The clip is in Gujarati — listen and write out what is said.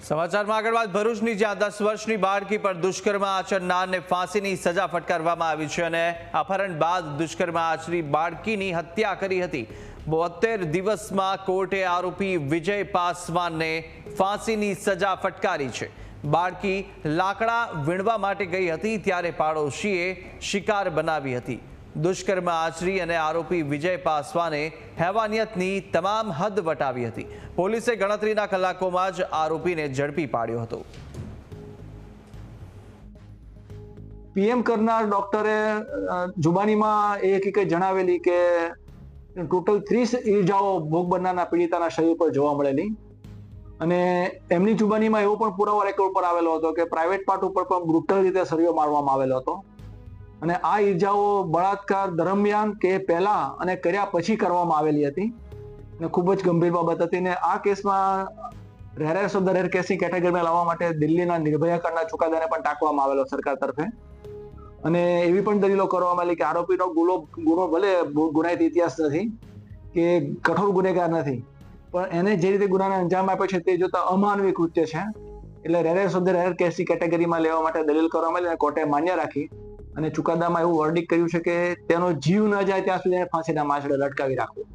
સમાચારમાં આગળ વાત ભરૂચની, જ્યાં 10 વર્ષની બાળકી પર દુષ્કર્મ આચરનારને ફાંસીની સજા ફટકારવામાં આવી છે અને અપહરણ બાદ દુષ્કર્મ આચરી બાળકીની હત્યા કરી હતી। 72 દિવસમાં કોર્ટે આરોપી વિજય પાસવાનને ફાંસીની સજા ફટકારી છે। બાળકી લાકડા વીણવા માટે ગઈ હતી ત્યારે પાડોશીએ શિકાર બનાવી હતી। દુષ્કર્મ આચરી અને આરોપી વિજય પાસવાને હેવાનિયતની તમામ હદ વટાવી હતી। પોલીસે ગણતરીના કલાકોમાં જ આરોપીને ઝડપી પાડ્યો હતો। પીએમ કરનાર ડોક્ટરે જુબાનીમાં એ હકીકત જણાવેલી કે ટોટલ 30 ઈજાઓ ભોગ બનનારના પીડિતાના શરીર પર જોવા મળેલી અને એમની જુબાનીમાં એવો પણ પુરાવો રેકોર્ડ પર આવેલો હતો કે પ્રાઇવેટ પાર્ટ ઉપર પણ બ્રુટલ રીતે સળિયો મારવામાં આવેલો હતો અને આ ઈજાઓ બળાત્કાર દરમિયાન કે પહેલા અને કર્યા પછી કરવામાં આવેલી હતી અને ખૂબ જ ગંભીર બાબત હતી ને આ કેસમાં રેરેસ્ટ ઓફ ધ રેર કેસની કેટેગરીમાં લાવવા માટે દિલ્હીના નિર્ભયા કાંડના ચુકાદાને પણ ટાંકવામાં આવેલો સરકાર તરફે અને એવી પણ દલીલો કરવામાં આવી કે આરોપીનો ગુનો ભલે ગુનાહિત ઇતિહાસ નથી કે કઠોર ગુનેગાર નથી પણ એને જે રીતે ગુનાને અંજામ આપ્યો છે તે જોતા અમાનવી કૃત્ય છે એટલે રેરેસ્ટ ઓફ ધ રેર કેસની કેટેગરીમાં લેવા માટે દલીલ કરવામાં આવી અને કોર્ટે માન્ય રાખી અને ચુકાદામાં એવું વર્ડિક કર્યું છે કે તેનો જીવ ન જાય ત્યાં સુધી ફાંસીના માંચડે લટકાવી રાખવું।